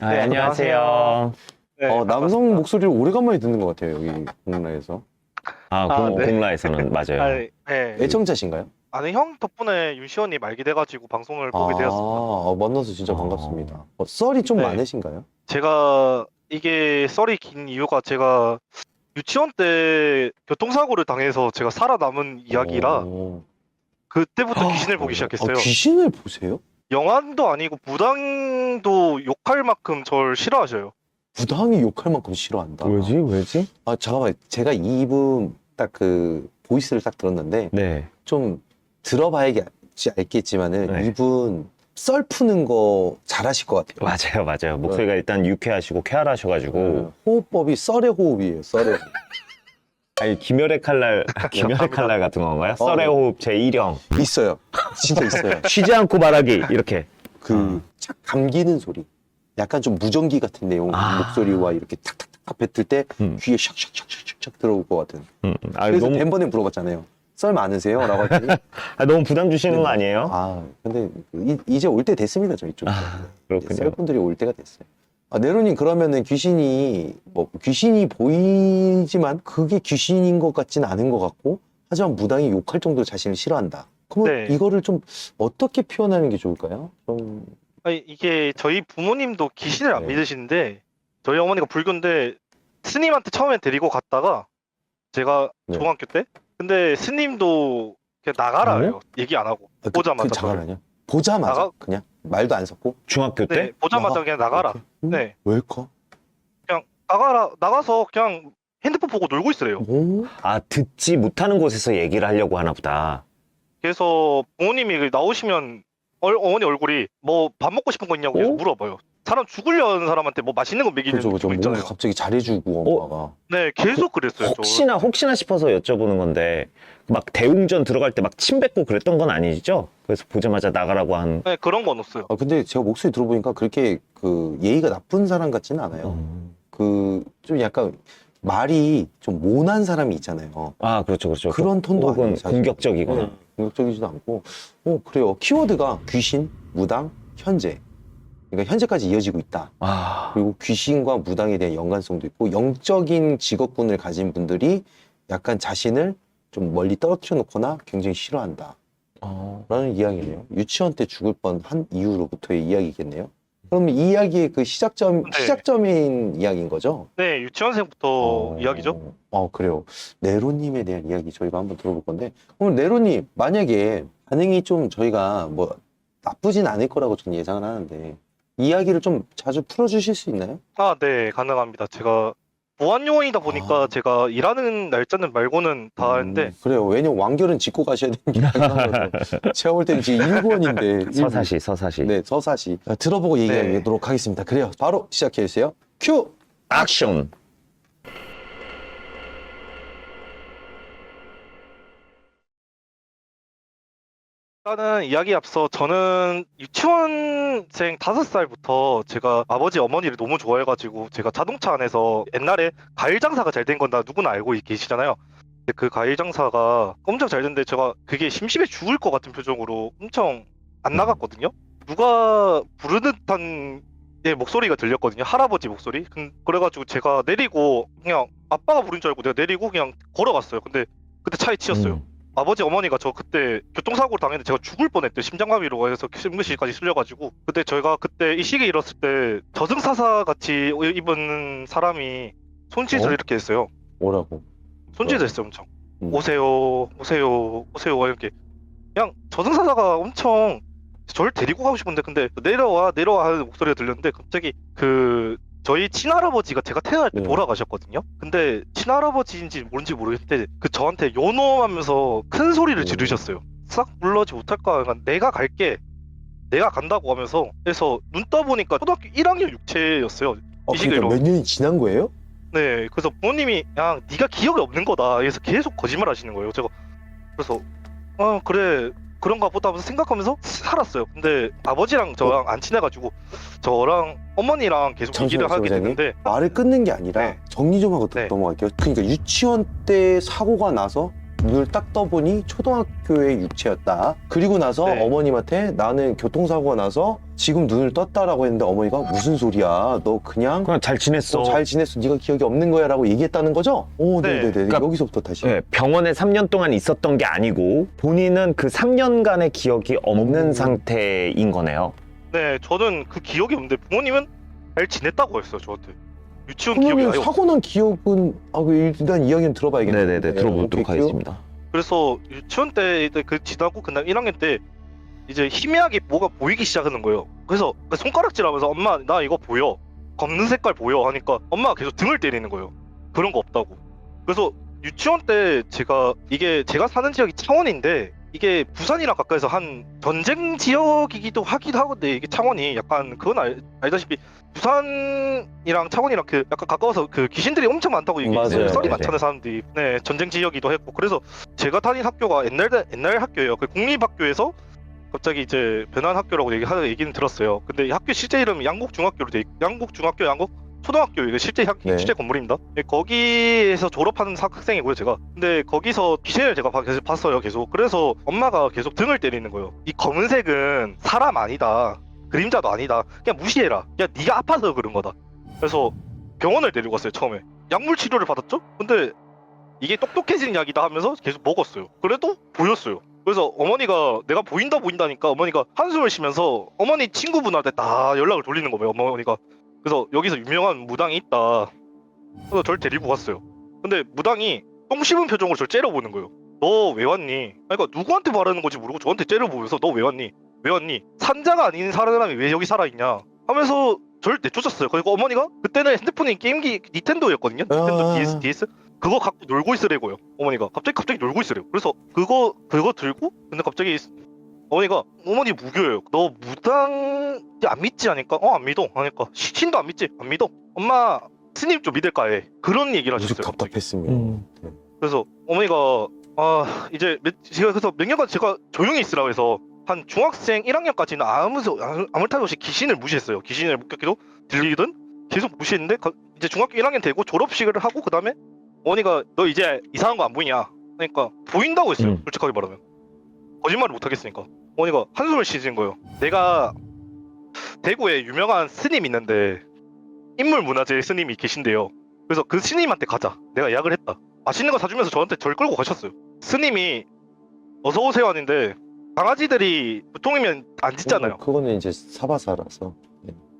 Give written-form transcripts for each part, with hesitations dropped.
네, 안녕하세요. 네, 남성 반갑습니다. 목소리를 오래간만에 듣는 것 같아요, 여기 공라에서. 네. 공라에서는 맞아요. 아니, 네. 애청자신가요? 아니, 형 덕분에 윤시원이 말게 돼가지고 방송을 보게 되었습니다. 만나서 진짜 어. 반갑습니다. 썰이 좀 네. 많으신가요? 제가 이게 썰이 긴 이유가 제가 유치원 때 교통사고를 당해서 제가 살아남은 이야기라 오. 그때부터 귀신을 보기 시작했어요. 귀신을 보세요? 영화도 아니고 무당도 욕할 만큼 절 싫어하셔요. 부당이 욕할 만큼 싫어한다. 왜지? 잠깐만. 제가 이분 딱 그 보이스를 딱 들었는데 네. 좀 들어봐야지 알겠지만은 네. 이분 썰 푸는 거 잘하실 것 같아요. 맞아요. 목소리가 일단 유쾌하시고 쾌활하셔가지고. 호흡법이 썰의 호흡이에요, 썰의 호흡. 아니, 김열의 칼날 같은 건가요? 어. 썰의 호흡 제1형. 있어요. 진짜 있어요. 쉬지 않고 말하기. 이렇게. 착 감기는 소리. 약간 좀 무전기 같은 내용 목소리와 이렇게 탁탁탁 뱉을 때 귀에 샥샥샥샥샥 들어올 것 같은. 그래서 너무, 댄번에 물어봤잖아요. 썰 많으세요? 라고 했더니 너무 부담 주시는 거 아니에요? 근데 이제 올 때 됐습니다, 저희 쪽. 그렇군요. 썰 분들이 올 때가 됐어요. 네로님, 그러면은 귀신이 보이지만 그게 귀신인 것 같지는 않은 것 같고, 하지만 무당이 욕할 정도로 자신을 싫어한다. 그러면 네. 이거를 좀 어떻게 표현하는 게 좋을까요? 좀 아니, 이게 저희 부모님도 귀신을 안 네. 믿으시는데 저희 어머니가 불교인데 스님한테 처음에 데리고 갔다가 제가 네. 중학교 때 근데 스님도 그냥 나가라 해요. 얘기 안 하고 보자마자 잠깐만요. 보자마자 나가- 그냥 말도 안 섞고 중학교 때? 네, 보자마자 나가. 그냥 나가라. 네, 왜일까? 그냥 나가서 그냥 핸드폰 보고 놀고 있으래요. 오? 듣지 못하는 곳에서 얘기를 하려고 하나 보다. 그래서 부모님이 나오시면 어머니 얼굴이 뭐 밥 먹고 싶은 거 있냐고 계속 어? 물어봐요. 사람 죽으려는 사람한테 뭐 맛있는 거 먹이는 그죠. 거 뭔가 있잖아요. 갑자기 잘해주고 엄마가. 네, 계속 그랬어요. 혹시나 싶어서 여쭤보는 건데, 막 대웅전 들어갈 때 막 침 뱉고 그랬던 건 아니죠? 그래서 보자마자 나가라고 한. 네, 그런 건 없어요. 근데 제가 목소리 들어보니까 그렇게 예의가 나쁜 사람 같지는 않아요. 좀 약간 말이 좀 모난 사람이 있잖아요. 그렇죠. 그런 톤도 혹은 아니에요, 사실. 공격적이거나. 공격적이지도 않고. 그래요. 키워드가 귀신, 무당, 현재. 그러니까 현재까지 이어지고 있다. 그리고 귀신과 무당에 대한 연관성도 있고, 영적인 직업군을 가진 분들이 약간 자신을 좀 멀리 떨어뜨려 놓거나 굉장히 싫어한다. 라는 이야기네요. 유치원 때 죽을 뻔한 이후로부터의 이야기겠네요. 그럼 이 이야기의 그 시작점인 이야기인 거죠? 네, 유치원생부터 이야기죠. 그래요. 네로님에 대한 이야기 저희가 한번 들어볼 건데, 그럼 네로님, 만약에 반응이 좀 저희가 나쁘진 않을 거라고 저는 예상을 하는데, 이야기를 좀 자주 풀어주실 수 있나요? 네, 가능합니다. 제가 보안요원이다 보니까 제가 일하는 날짜는 말고는 다 하는데 그래요. 왜냐면 완결은 짚고 가셔야 되는 게 당연한 거죠. 제가 볼 때는 지금 1권인데. 서사시. 네, 서사시. 들어보고 얘기하도록 하겠습니다. 그래요. 바로 시작해주세요. 큐! 액션! 일단은 이야기 앞서 저는 유치원생 5살부터 제가 아버지 어머니를 너무 좋아해가지고 제가 자동차 안에서 옛날에 과일 장사가 잘 된 건 다 누구나 알고 계시잖아요. 근데 그 과일 장사가 엄청 잘 됐는데 제가 그게 심심해 죽을 것 같은 표정으로 엄청 안 나갔거든요. 누가 부르는 듯한 목소리가 들렸거든요. 할아버지 목소리. 그래가지고 제가 내리고 그냥 아빠가 부른 줄 알고 내가 내리고 그냥 걸어갔어요. 근데 그때 차에 치였어요. 아버지 어머니가 저 그때 교통사고를 당했는데 제가 죽을 뻔했대요. 심장마비로 해서 심근실까지 쓸려가지고. 그때 저희가 그때 이 시기에 일었을 때 저승사자 같이 입은 사람이 손짓을 이렇게 했어요. 뭐라고? 손짓을 했어요. 엄청 오세요 이렇게. 그냥 저승사자가 엄청 저를 데리고 가고 싶은데 근데 내려와 하는 목소리가 들렸는데 갑자기 저희 친할아버지가 제가 태어날 때 돌아가셨거든요. 근데 친할아버지인지 뭔지 모르겠는데 저한테 요놈하면서 큰 소리를 지르셨어요. 싹 물러지 못할까? 그러니까 내가 갈게. 내가 간다고 하면서 그래서 눈 떠보니까 초등학교 1학년 육체였어요. 이 시기로. 그러니까 몇 년이 지난 거예요? 네. 그래서 부모님이 야 네가 기억이 없는 거다. 그래서 계속 거짓말 하시는 거예요. 제가 그래서 그래 그런가 보다 하면서 생각하면서 살았어요. 근데 아버지랑 저랑 안 친해가지고 저랑 어머니랑 계속 얘기를 하게 됐는데 말을 끊는 게 아니라 정리 좀 하고 넘어갈게요. 그러니까 유치원 때 사고가 나서 눈을 딱 떠보니 초등학교의 육체였다. 그리고 나서 네. 어머님한테 나는 교통사고가 나서 지금 눈을 떴다라고 했는데 어머니가 무슨 소리야? 너 그냥 잘 지냈어. 잘 지냈어. 네가 기억이 없는 거야 라고 얘기했다는 거죠? 오, 네. 네네네. 그러니까 여기서부터 다시. 네, 병원에 3년 동안 있었던 게 아니고 본인은 그 3년간의 기억이 없는 상태인 거네요. 네, 저는 그 기억이 없는데 부모님은 잘 지냈다고 했어요, 저한테. 유치원 기억이 그러면 아예 없어요. 사고 난 기억은 일단 이야기는 들어봐야겠네요. 네네네, 들어보도록 오케이, 하겠습니다. 그래서 유치원 때 이제 그 지나고 그다음 1학년 때 이제 희미하게 뭐가 보이기 시작하는 거예요. 그래서 손가락질하면서 엄마 나 이거 보여, 검은 색깔 보여 하니까 엄마가 계속 등을 때리는 거예요. 그런 거 없다고. 그래서 유치원 때 제가 사는 지역이 창원인데 이게 부산이랑 가까이서 한 전쟁 지역이기도 하기도 하는데 이게 창원이 약간 그건 알다시피 부산이랑 창원이랑 그 약간 가까워서 그 귀신들이 엄청 많다고 이게 맞아요. 썰이 네네. 많잖아요 사람들이. 네, 전쟁 지역이기도 했고 그래서 제가 다닌 학교가 옛날 학교예요. 그 공립학교에서 갑자기 이제 변한 학교라고 얘기는 들었어요. 근데 이 학교 실제 이름이 양곡중학교로 돼 있고 양곡중학교 양곡초등학교 이게 실제 네. 실제 건물입니다. 네, 거기에서 졸업하는 학생이고요 제가. 근데 거기서 귀신을 제가 계속 봤어요 계속. 그래서 엄마가 계속 등을 때리는 거예요. 이 검은색은 사람 아니다. 그림자도 아니다. 그냥 무시해라. 그냥 네가 아파서 그런 거다. 그래서 병원을 데리고 갔어요 처음에. 약물 치료를 받았죠? 근데 이게 똑똑해지는 약이다 하면서 계속 먹었어요. 그래도 보였어요. 그래서 어머니가 내가 보인다니까 어머니가 한숨을 쉬면서 어머니 친구분한테 다 연락을 돌리는 거예요 어머니가. 그래서 여기서 유명한 무당이 있다. 그래서 저를 데리고 갔어요. 근데 무당이 똥 씹은 표정으로 저를 째려보는 거예요. 너 왜 왔니? 그러니까 누구한테 말하는 건지 모르고 저한테 째려보면서 너 왜 왔니? 왜 왔니? 산자가 아닌 사람이 왜 여기 살아있냐? 하면서 저를 내쫓았어요. 그리고 어머니가 그때는 핸드폰이 게임기 닌텐도였거든요. 닌텐도 DS 그거 갖고 놀고 있으래고요. 어머니가 갑자기 놀고 있으래요. 그래서 그거 들고 근데 갑자기 어머니 무교예요. 너 무당 안 믿지 하니까 안 믿어 하니까 신도 안 믿지 안 믿어. 엄마 스님 좀 믿을까 해. 그런 얘기를 무척 하셨어요. 갑자기. 답답했으면. 그래서 어머니가 이제 제가 그래서 몇 년간 제가 조용히 있으라고 해서 한 중학생 1학년까지는 아무 탈 없이 귀신을 무시했어요. 귀신을 목격해도 들리든 계속 무시했는데 이제 중학교 1학년 되고 졸업식을 하고 그 다음에 어머니가 너 이제 이상한 거 안 보이냐? 그러니까 보인다고 했어요. 솔직하게 말하면 거짓말을 못 하겠으니까 어머니가 한숨을 쉬는 거예요. 내가 대구에 유명한 스님 있는데 인물문화재 스님이 계신데요. 그래서 그 스님한테 가자. 내가 예약을 했다. 맛있는 거 사주면서 저를 끌고 가셨어요. 스님이 어서 오세요 하는데 강아지들이 보통이면 안 짖잖아요. 그거는 이제 사바사라서.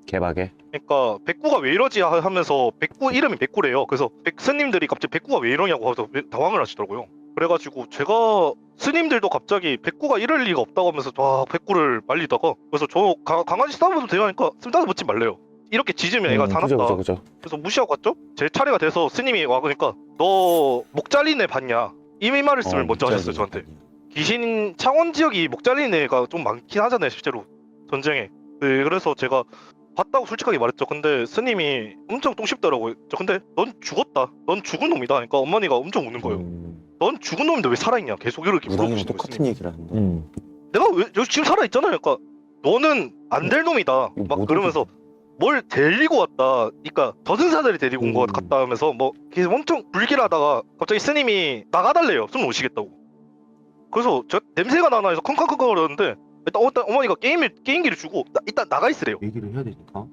개박에. 그러니까 백구가 왜 이러지 하면서 백구 이름이 백구래요. 그래서 스님들이 갑자기 백구가 왜 이러냐고 해서 당황을 하시더라고요. 그래가지고 제가 스님들도 갑자기 백구가 이럴 리가 없다고 하면서 백구를 말리다가 그래서 저 강아지 쓰다듬어도 돼요 하니까 쓰다듬지 말래요. 이렇게 짖으면 애가 사납다. 그죠. 그래서 무시하고 갔죠. 제 차례가 돼서 스님이 와 그러니까 너 목 잘린 애 봤냐? 이 말씀을 먼저 하셨어요 저한테. 귀신 창원 지역이 목 잘린 애가 좀 많긴 하잖아요 실제로 전쟁에. 네, 그래서 제가 봤다고 솔직하게 말했죠. 근데 스님이 엄청 똥 씹더라고요. 근데 넌 죽었다. 넌 죽은 놈이다. 그러니까 어머니가 엄청 우는 거예요. 넌 죽은 놈인데 왜 살아있냐? 계속 이렇게 무당이랑 물어보시는 거예요. 똑같은 스님이. 얘기를 한다. 내가 왜 여기 지금 살아있잖아. 그러니까 너는 안 될 놈이다. 이거 막 못 그러면서 뭘 데리고 왔다. 그러니까 저승사들이 데리고 온 것 음. 같다 하면서 뭐 계속 엄청 불길을 하다가 갑자기 스님이 나가달래요. 숨 오시겠다고. 그래서 저 냄새가 나나 해서 컹컹컹 거렸는데 일단 어머니가 게임기를 주고 일단 나가 있으래요. 얘기를 해야 되니까.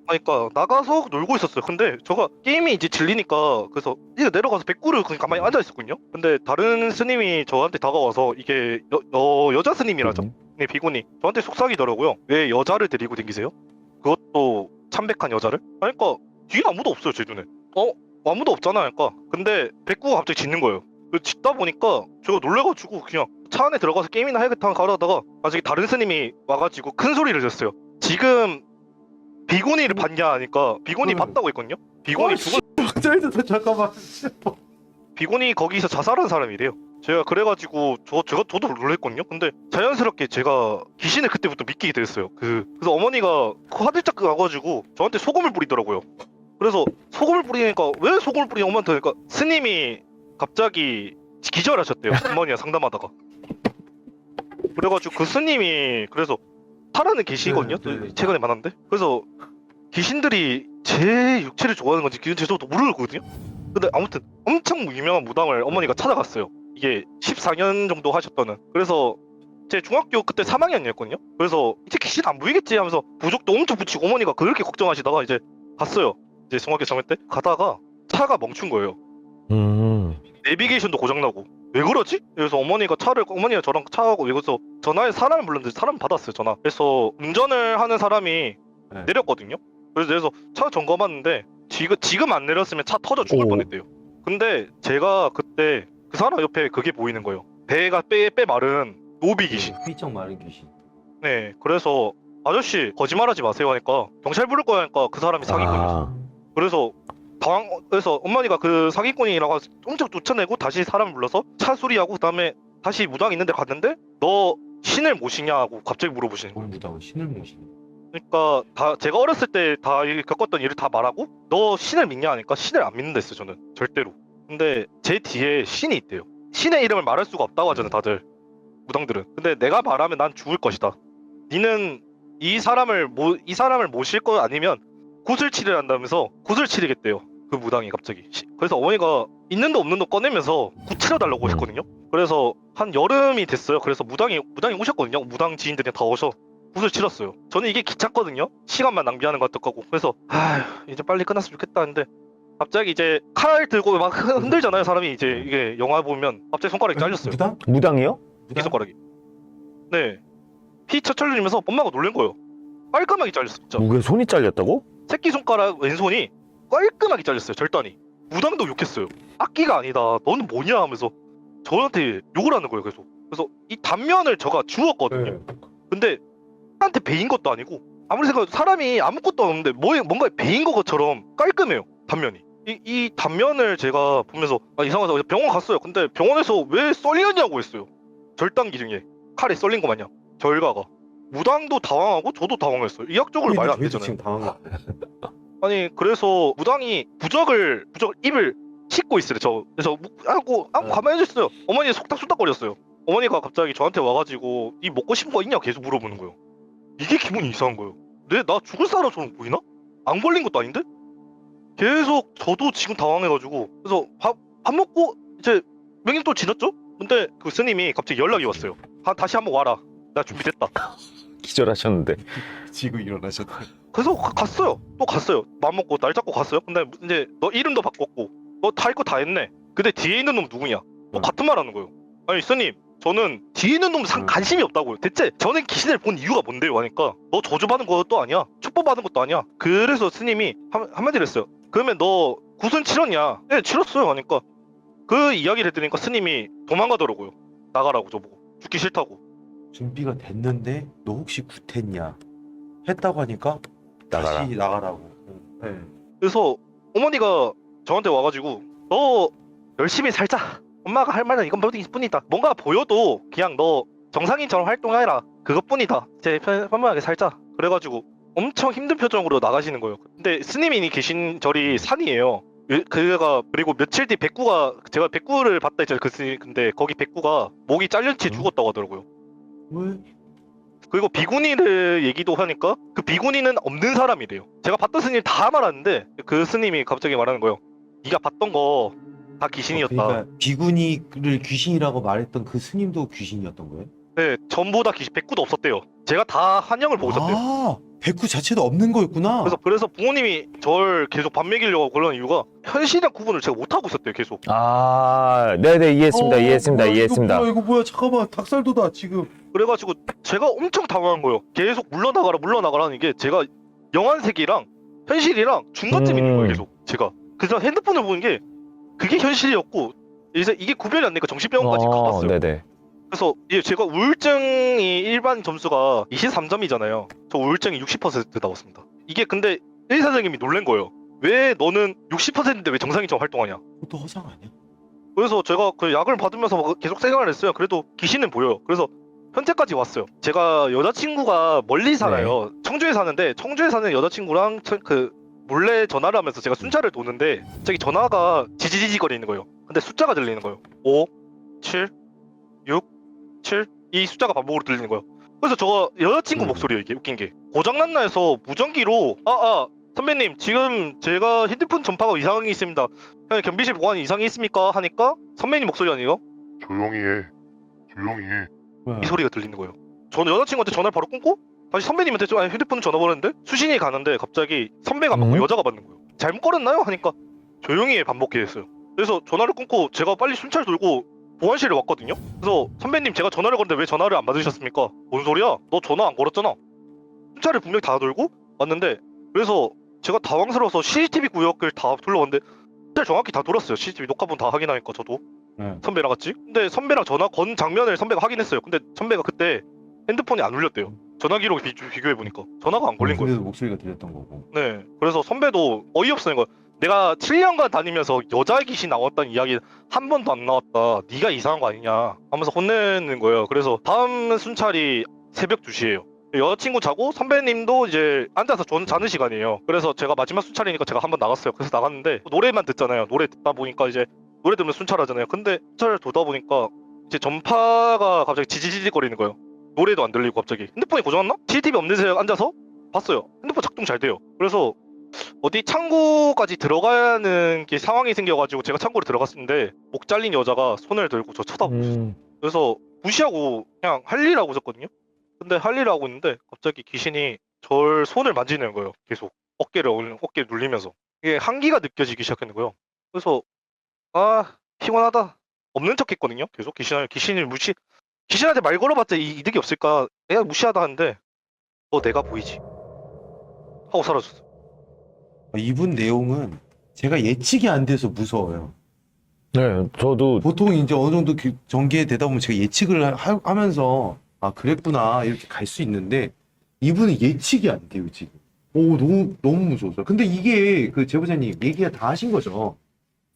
그러니까 나가서 놀고 있었어요. 근데 제가 게임이 이제 질리니까 그래서 이제 내려가서 백구를 그냥 가만히 앉아 있었거든요. 근데 다른 스님이 저한테 다가와서 이게 여자 스님이라죠. 네, 비구니 저한테 속삭이더라고요. 왜 여자를 데리고 다니세요? 그것도 참백한 여자를? 그러니까 뒤에 아무도 없어요 제 눈에. 아무도 없잖아. 그러니까 근데 백구가 갑자기 짖는 거예요. 짖다 보니까 제가 놀래가지고 그냥 차 안에 들어가서 게임이나 해야겠다 가려다가 나중에 다른 스님이 와가지고 큰 소리를 졌어요. 지금 비고니를 봤냐 하니까 비고니 봤다고 했거든요. 비고니 죽은 잠깐만. 비고니 거기서 자살한 사람이래요. 제가 그래가지고 저도 놀랬거든요. 근데 자연스럽게 제가 귀신을 그때부터 믿게 됐어요. 그래서 어머니가 화들짝 가가지고 저한테 소금을 뿌리더라고요. 그래서 소금을 뿌리니까 왜 소금을 뿌리냐 엄마한테 그러니까 스님이 갑자기 기절하셨대요. 어머니가 상담하다가. 그래가지고 그 스님이 그래서 살아는 계시거든요. 최근에 만났는데. 그래서 귀신들이 제 육체를 좋아하는 건지 저도 모르거든요. 근데 아무튼 엄청 유명한 무당을 어머니가 찾아갔어요. 이게 14년 정도 하셨다는. 그래서 제 중학교 그때 3학년이었거든요. 그래서 이제 귀신 안 보이겠지 하면서 부적도 엄청 붙이고 어머니가 그렇게 걱정하시다가 이제 갔어요. 이제 중학교 3학년 때 가다가 차가 멈춘 거예요. 내비게이션도 고장나고 왜 그러지? 그래서 어머니가 저랑 차하고 여기서 전화해 사람을 불렀는데 사람 받았어요 전화. 그래서 운전을 하는 사람이 네. 내렸거든요. 그래서 차 점검하는데 지금 안 내렸으면 차 터져 죽을 오. 뻔했대요. 근데 제가 그때 그 사람 옆에 그게 보이는 거예요. 배가 빼 마른 노비 귀신. 삐쩍 마른 귀신. 네, 그래서 아저씨 거짓말하지 마세요 하니까 경찰 부를 거야 하니까 그 사람이 사기꾼이었어. 그래서 그래서 어머니가 그 사기꾼이라고 엄청 쫓아내고 다시 사람 불러서 차 수리하고 그다음에 다시 무당 있는 데 갔는데 너 신을 모시냐 하고 갑자기 물어보시는 거예요. 무당은 신을 모시네. 그러니까 제가 어렸을 때 다 겪었던 일을 다 말하고 너 신을 믿냐 하니까 신을 안 믿는다 했어요 저는 절대로. 근데 제 뒤에 신이 있대요. 신의 이름을 말할 수가 없다고 하잖아요 다들 무당들은. 근데 내가 말하면 난 죽을 것이다. 니는 이 사람을 모실 거 아니면 굿을 치르란다면서 굿을 치르겠대요. 그 무당이 갑자기. 그래서 어머니가 있는 도 없는 도 꺼내면서 굿 치러달라고 했거든요. 그래서 한 여름이 됐어요. 그래서 무당이 오셨거든요. 무당 지인들이 다 오셔 굿을 치렀어요. 저는 이게 귀찮거든요. 시간만 낭비하는 것 같고. 그래서 이제 빨리 끝났으면 좋겠다 했는데 갑자기 이제 칼 들고 막 흔들잖아요 사람이. 이제 이게 영화 보면 갑자기 손가락이 잘렸어요. 무당? 무당이요? 이 손가락이. 네. 피 철철 흘리면서 엄마가 놀란 거예요. 깔끔하게 잘렸어 진짜. 무게 손이 잘렸다고? 새끼손가락 왼손이 깔끔하게 잘렸어요. 절단이. 무당도 욕했어요. 악기가 아니다. 너는 뭐냐 하면서 저한테 욕을 하는 거예요 계속. 그래서 이 단면을 제가 주웠거든요. 근데 한테 베인 것도 아니고 아무리 생각해도 사람이 아무것도 없는데 뭔가 베인 것처럼 깔끔해요 단면이. 이 단면을 제가 보면서 이상하다 병원 갔어요. 근데 병원에서 왜 썰렸냐고 했어요. 절단 기둥에 칼에 썰린 거 마냥 결과가. 무당도 당황하고 저도 당황했어요. 의학적으로 말이 안 되잖아요. 지금 당황한 아니 그래서 무당이 부적을 입을 씻고 있어요. 그래서 가만히 있었어요. 어머니 속닥속닥거렸어요. 어머니가 갑자기 저한테 와가지고 이 먹고 싶은 거 있냐 계속 물어보는 거예요. 이게 기분이 이상한 거예요. 나 죽을 사람처럼 보이나? 안 걸린 것도 아닌데? 계속 저도 지금 당황해가지고 그래서 밥 먹고 이제 명령 또 지났죠? 근데 그 스님이 갑자기 연락이 왔어요. 다시 한번 와라. 나 준비됐다. 기절하셨는데. 지금 일어나셨다. 그래서 갔어요. 또 갔어요. 마음 먹고 날 잡고 갔어요. 근데 이제 너 이름도 바꿨고 너 다 할 거 다 했네. 근데 뒤에 있는 놈 누구냐? 또 같은 말 하는 거예요. 아니 스님 저는 뒤에 있는 놈 관심이 없다고요. 대체 저는 귀신을 본 이유가 뭔데요? 하니까 너 저주받은 것도 아니야. 축복받은 것도 아니야. 그래서 스님이 한마디를 했어요. 그러면 너 굿은 치렀냐? 네 치렀어요. 하니까 그 이야기를 해드리니까 스님이 도망가더라고요. 나가라고 저보고. 죽기 싫다고. 준비가 됐는데 너 혹시 굿했냐? 했다고 하니까 나가라. 다시 나가라고. 네. 그래서 어머니가 저한테 와가지고 너 열심히 살자. 엄마가 할 말은 이것뿐이다. 뭔가 보여도 그냥 너 정상인처럼 활동해라. 그것뿐이다. 이제 편하게 살자. 그래가지고 엄청 힘든 표정으로 나가시는 거예요. 근데 스님이 계신 절이 산이에요. 그리고 며칠 뒤 제가 백구를 봤다 했잖아요. 그 스님. 근데 거기 백구가 목이 잘린 채 죽었다고 하더라고요. 왜? 그리고 비구니를 얘기도 하니까 그 비구니는 없는 사람이래요. 제가 봤던 스님 다 말하는데 그 스님이 갑자기 말하는 거예요. 네가 봤던 거 다 귀신이었다. 그러니까 비구니를 귀신이라고 말했던 그 스님도 귀신이었던 거예요? 네, 전부 다 백구도 없었대요. 제가 다 한영을 보고 있었대요. 아, 백구 자체도 없는 거였구나. 그래서 부모님이 절 계속 밥 먹이려고 그러는 이유가 현실이랑 구분을 제가 못하고 있었대요 계속. 네네, 이해했습니다. 이해했습니다. 이거 뭐야? 잠깐만, 닭살도다 지금. 그래가지고 제가 엄청 당황한 거예요. 계속 물러나가라는 게 제가 영안색이랑 현실이랑 중간쯤 있는 거예요 계속. 제가 그래서 핸드폰을 보는 게 그게 현실이었고 이게 구별이 안 되니까 정신병원까지 가봤어요. 네네. 그래서 제가 우울증이 일반 점수가 23점이잖아요. 저 우울증이 60% 나왔습니다. 이게 근데 의사 선생님이 놀란 거예요. 왜 너는 60%인데 왜 정상인처럼 활동하냐? 그것도 허상 아니야? 그래서 제가 그 약을 받으면서 계속 생각을 했어요. 그래도 귀신은 보여요. 그래서 현재까지 왔어요. 제가 여자친구가 멀리 살아요. 청주에 사는데 청주에 사는 여자친구랑 몰래 전화를 하면서 제가 순찰을 도는데 저기 전화가 지지지거리는 거예요. 근데 숫자가 들리는 거예요. 5, 7, 6, 7 이 숫자가 반복으로 들리는 거예요. 그래서 저거 여자친구 목소리예요. 이게 웃긴 게 고장났나 해서 무전기로 선배님 지금 제가 핸드폰 전파가 이상이 있습니다. 경비실 보안이 이상이 있습니까? 하니까 선배님 목소리 아니에요? 조용히 해. 조용히 해. 이 소리가 들리는 거예요. 저는 여자친구한테 전화를 바로 끊고 다시 선배님한테 휴대폰 전화 보냈는데 수신이 가는데 갑자기 선배가 안 받고 여자가 받는 거예요. 잘못 걸었나요? 하니까 조용히 해 반복해 했어요. 그래서 전화를 끊고 제가 빨리 순찰 돌고 보안실에 왔거든요. 그래서 선배님 제가 전화를 걸었는데 왜 전화를 안 받으셨습니까? 뭔 소리야? 너 전화 안 걸었잖아. 순찰을 분명히 다 돌고 왔는데 그래서 제가 당황스러워서 CCTV 구역을 다 둘러봤는데 순찰 정확히 다 돌았어요. CCTV 녹화본 다 확인하니까 저도 선배랑 같이. 근데 선배랑 전화 건 장면을 선배가 확인했어요. 근데 선배가 그때 핸드폰이 안 울렸대요. 전화 기록 비교해보니까 전화가 안 걸린 거예요. 그래도 목소리가 들렸던 거고. 네. 그래서 선배도 어이없어요. 거. 내가 7년간 다니면서 여자 귀신 나왔다는 이야기 한 번도 안 나왔다. 네가 이상한 거 아니냐 하면서 혼내는 거예요. 그래서 다음 순찰이 새벽 2시예요. 여자친구 자고 선배님도 이제 앉아서 자는 시간이에요. 그래서 제가 마지막 순찰이니까 제가 한번 나갔어요. 그래서 나갔는데 노래만 듣잖아요. 노래 듣다 보니까 이제 노래 들으면 순찰하잖아요. 근데 순찰을 돌다 보니까 이제 전파가 갑자기 지지직 거리는 거예요. 노래도 안 들리고 갑자기 핸드폰이 고장났나? CCTV 없는 데 앉아서 봤어요. 핸드폰 작동 잘 돼요. 그래서 어디 창고까지 들어가는 게 상황이 생겨가지고 제가 창고로 들어갔는데 목 잘린 여자가 손을 들고 저 쳐다보고 그래서 무시하고 그냥 할 일 하고 있었거든요. 근데 할 일을 하고 있는데 갑자기 귀신이 절 손을 만지는 거예요. 계속 어깨를 눌리면서 이게 한기가 느껴지기 시작하는 거예요. 그래서 아 피곤하다 없는 척했거든요. 계속 귀신한테 말 걸어봤자 이득이 없을까 내가 무시하다 하는데 너 내가 보이지 하고 사라졌어. 이분 내용은 제가 예측이 안 돼서 무서워요. 네, 저도 보통 이제 어느 정도 전개되다 보면 제가 예측을 하면서 아 그랬구나 이렇게 갈 수 있는데 이분은 예측이 안 돼요 지금. 오 너무 무서웠어요. 근데 이게 그 제보자님 얘기가 다 하신 거죠.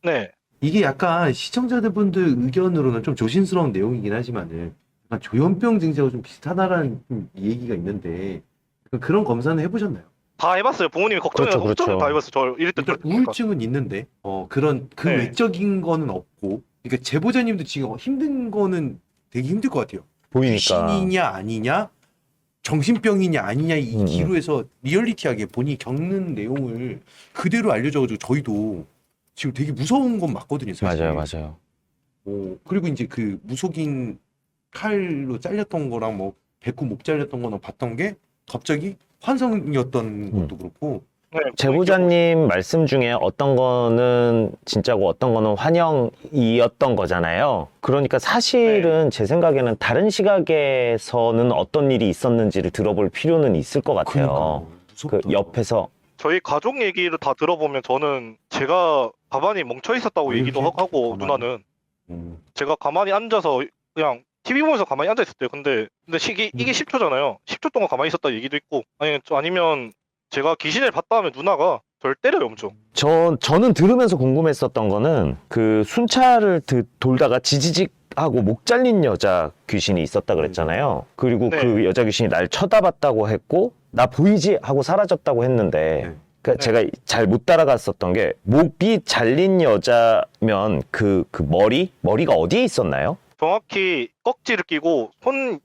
네. 이게 약간 시청자분들 의견으로는 좀 조심스러운 내용이긴 하지만은 약간 조현병 증세하고 좀 비슷하다라는 좀 얘기가 있는데 그런 검사는 해보셨나요? 다 해봤어요. 부모님이 걱정해서 그렇죠. 걱정을 다 해봤어요. 저 이럴 때 일단 우울증은 있는데 그런 그 네. 외적인 거는 없고 그러니까 제보자님도 지금 힘든 거는 되게 힘들 것 같아요. 보이니까. 귀신이냐 아니냐 정신병이냐 아니냐 이 기로에서 리얼리티하게 본인이 겪는 내용을 그대로 알려줘가지고 저희도 지금 되게 무서운 건 맞거든요 사실. 맞아요. 그리고 이제 그 무속인 칼로 잘렸던 거랑 뭐 배꼽 목 잘렸던 거는 봤던 게 갑자기 환상이었던 것도 그렇고 네, 제보자님 말씀 중에 어떤 거는 진짜고 어떤 거는 환영이었던 거잖아요. 그러니까 사실은 제 생각에는 다른 시각에서는 어떤 일이 있었는지를 들어볼 필요는 있을 것 같아요. 그 옆에서 저희 가족 얘기를 다 들어보면 저는 제가 가만히 멈춰 있었다고 얘기도 하고 가만히. 누나는 제가 가만히 앉아서 그냥 TV 보면서 가만히 앉아 있었대요. 근데 이게 10초잖아요. 10초 동안 가만히 있었다 얘기도 있고 아니면 제가 귀신을 봤다 하면 누나가 저를 때려요 엄청. 저는 들으면서 궁금했었던 거는 그 순찰을 돌다가 지지직 하고 목 잘린 여자 귀신이 있었다 그랬잖아요. 그리고 네. 그 여자 귀신이 날 쳐다봤다고 했고 나 보이지? 하고 사라졌다고 했는데 그러니까 제가 잘 못 따라갔었던 게 목이 잘린 여자면 그 머리가 어디에 있었나요? 정확히 꺽지를 끼고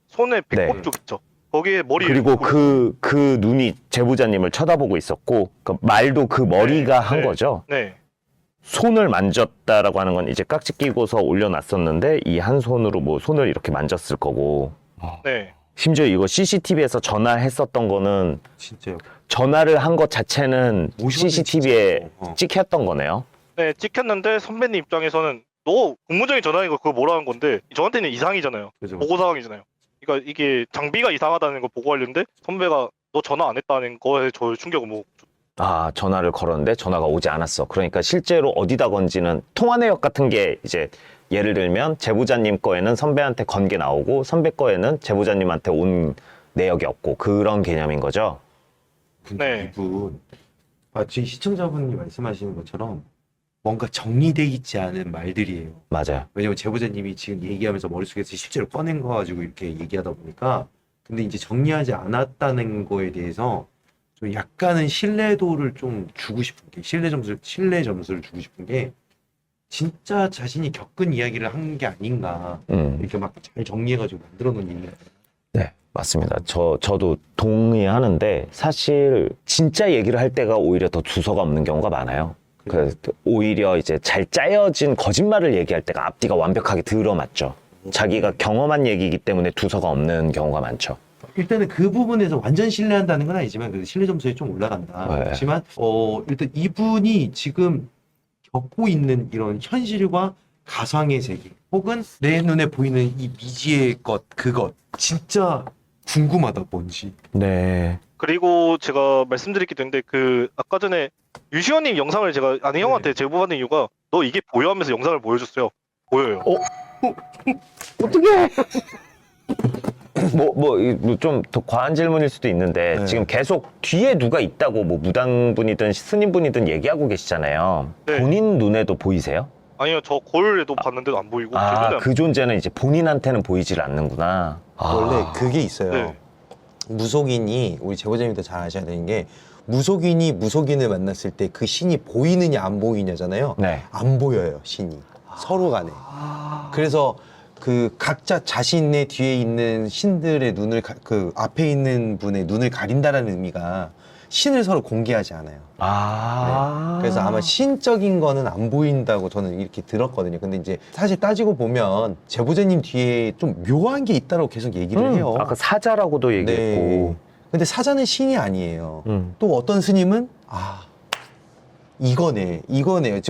손에 배꼽 네. 쪽 있죠. 거기에 머리 그리고 그 눈이 제보자님을 쳐다보고 있었고 그 말도 그 머리가 한 거죠. 네. 손을 만졌다라고 하는 건 이제 깍지 끼고서 올려놨었는데 이 한 손으로 뭐 손을 이렇게 만졌을 거고 네. 심지어 이거 CCTV에서 전화했었던 거는 진짜요. 전화를 한 것 자체는 모시원이 CCTV에 진짜요. 찍혔던 거네요. 네, 찍혔는데 선배님 입장에서는 너 국무적인 전화인 거 그거 뭐라는 건데 저한테는 이상이잖아요. 그죠. 보고 상황이잖아요. 그러니까 이게 장비가 이상하다는 거 보고하려는데 선배가 너 전화 안 했다는 거에 저 충격을 뭐 아, 전화를 걸었는데 전화가 오지 않았어. 그러니까 실제로 어디다 건지는 통화 내역 같은 게 이제 예를 들면 제보자님 거에는 선배한테 건 게 나오고 선배 거에는 제보자님한테 온 내역이 없고 그런 개념인 거죠. 네. 이분 지금 시청자분이 말씀하시는 것처럼 뭔가 정리돼 있지 않은 말들이에요. 맞아요. 왜냐면 제보자님이 지금 얘기하면서 머릿속에서 실제로 꺼낸 거 가지고 이렇게 얘기하다 보니까 근데 이제 정리하지 않았다는 거에 대해서 좀 약간은 신뢰도를 좀 주고 싶은 게 신뢰 점수를 주고 싶은 게 진짜 자신이 겪은 이야기를 한 게 아닌가 이렇게 막 잘 정리해가지고 만들어 놓은 얘기가 네, 맞습니다. 저도 동의하는데 사실 진짜 얘기를 할 때가 오히려 더 두서가 없는 경우가 많아요. 오히려 이제 잘 짜여진 거짓말을 얘기할 때가 앞뒤가 완벽하게 들어맞죠. 자기가 경험한 얘기이기 때문에 두서가 없는 경우가 많죠. 일단은 그 부분에서 완전 신뢰한다는 건 아니지만 그래도 신뢰 점수에 좀 올라간다. 네. 그렇지만 일단 이분이 지금 겪고 있는 이런 현실과 가상의 세계 혹은 내 눈에 보이는 이 미지의 그것 진짜 궁금하다 뭔지. 네. 그리고 제가 말씀드릴 게 있는데 그 아까 전에 유시원님 영상을 제가 아는 형한테 제보받은 이유가 너 이게 보여 하면서 영상을 보여줬어요. 보여요. 어떻게? 좀 더 과한 질문일 수도 있는데 네. 지금 계속 뒤에 누가 있다고 뭐 무당분이든 스님분이든 얘기하고 계시잖아요. 네. 본인 눈에도 보이세요? 아니요, 저 거울에도 봤는데도 안 보이고 제 눈에 아, 안 그 존재는 이제 본인한테는 보이질 않는구나. 원래 아. 그게 있어요. 네. 무속인이 우리 제보자님도 잘 아셔야 되는 게 무속인이 무속인을 만났을 때 그 신이 보이느냐 안 보이냐잖아요. 네. 안 보여요, 신이. 서로 간에. 그래서 그 각자 자신의 뒤에 있는 신들의 눈을 그 앞에 있는 분의 눈을 가린다라는 의미가 신을 서로 공개하지 않아요. 아. 네. 그래서 아마 신적인 거는 안 보인다고 저는 이렇게 들었거든요. 근데 이제 사실 따지고 보면 제보자님 뒤에 좀 묘한 게 있다고 계속 얘기를 해요. 아까 사자라고도 얘기했고. 네. 근데 사자는 신이 아니에요. 또 어떤 스님은 이거네요.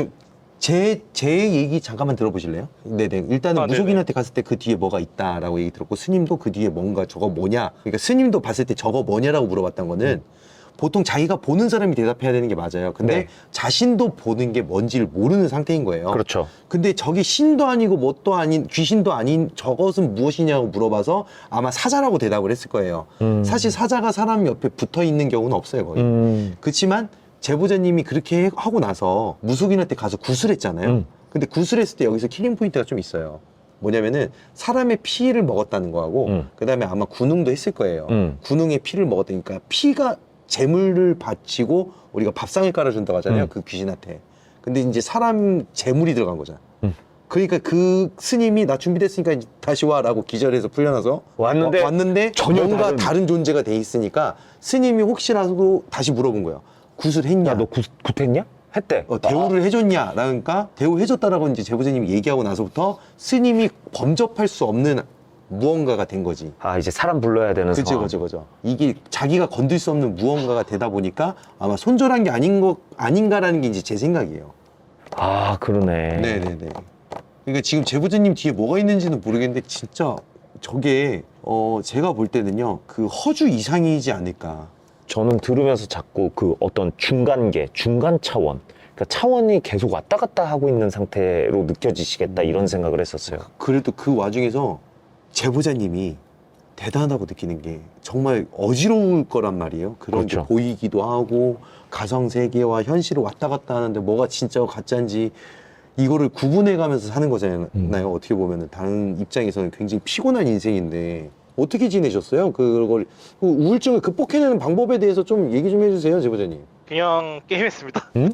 제 얘기 잠깐만 들어보실래요? 네네. 일단은 네네. 무속인한테 갔을 때 그 뒤에 뭐가 있다라고 얘기 들었고 스님도 그 뒤에 뭔가 저거 뭐냐. 그러니까 스님도 봤을 때 저거 뭐냐라고 물어봤던 거는 보통 자기가 보는 사람이 대답해야 되는 게 맞아요. 근데 네. 자신도 보는 게 뭔지를 모르는 상태인 거예요. 그렇죠. 근데 저기 신도 아니고 뭣도 아닌 귀신도 아닌 저것은 무엇이냐고 물어봐서 아마 사자라고 대답을 했을 거예요. 사실 사자가 사람 옆에 붙어 있는 경우는 없어요, 거의. 그렇지만 제보자님이 그렇게 하고 나서 무속인한테 가서 구술했잖아요. 근데 구술했을 때 여기서 킬링 포인트가 좀 있어요. 뭐냐면은 사람의 피를 먹었다는 거하고 그다음에 아마 군웅도 했을 거예요. 군웅의 피를 먹었다니까 피가 재물을 바치고 우리가 밥상을 깔아준다고 하잖아요. 그 귀신한테. 근데 이제 사람 재물이 들어간 거잖아. 그러니까 그 스님이 나 준비됐으니까 이제 다시 와라고 기절해서 풀려나서 왔는데 전혀 뭔가 다른 존재가 돼 있으니까 스님이 혹시라도 다시 물어본 거예요. 구술했냐? 야, 너 굿했냐? 했대. 대우를 해줬냐? 그러니까 대우해줬다라고 이제 제보자님이 얘기하고 나서부터 스님이 범접할 수 없는 무언가가 된 거지. 아, 이제 사람 불러야 되는 상황. 그죠. 이게 자기가 건들 수 없는 무언가가 되다 보니까 아마 손절한 게 아닌가라는 게 이제 제 생각이에요. 아, 그러네. 네네네. 그러니까 지금 제보자님 뒤에 뭐가 있는지는 모르겠는데 진짜 저게 제가 볼 때는요 그 허주 이상이지 않을까. 저는 들으면서 자꾸 그 어떤 중간 차원. 그러니까 차원이 계속 왔다 갔다 하고 있는 상태로 느껴지시겠다 이런 생각을 했었어요. 그래도 그 와중에서 제보자님이 대단하다고 느끼는 게 정말 어지러울 거란 말이에요. 그런 그렇죠. 게 보이기도 하고 가상세계와 현실을 왔다 갔다 하는데 뭐가 진짜고 가짜인지 이거를 구분해 가면서 사는 거잖아요. 어떻게 보면 다른 입장에서는 굉장히 피곤한 인생인데 어떻게 지내셨어요? 그걸 그 우울증을 극복해내는 방법에 대해서 좀 얘기 좀 해주세요, 제보자님. 그냥 게임했습니다. 그래,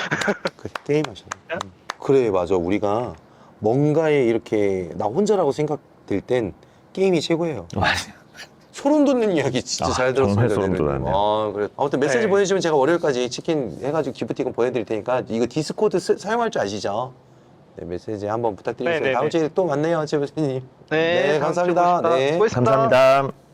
게임하셨네. 그래, 맞아. 우리가 뭔가에 이렇게 나 혼자라고 생각될 땐 게임이 최고예요. 맞아요. 소름 돋는 이야기 진짜 잘 들었습니다. 정말 소름 네네. 돋았네요. 그래. 아무튼 메시지 네. 보내주시면 제가 월요일까지 치킨 해가지고 기프티콘 보내드릴 테니까 이거 디스코드 사용할 줄 아시죠? 네, 메시지 한번 부탁드리겠습니다. 네네네. 다음 주에 또 만나요, 제보자님. 네, 감사합니다. 다음 주에 뵙겠습니다. 네. 수고했습니다. 감사합니다.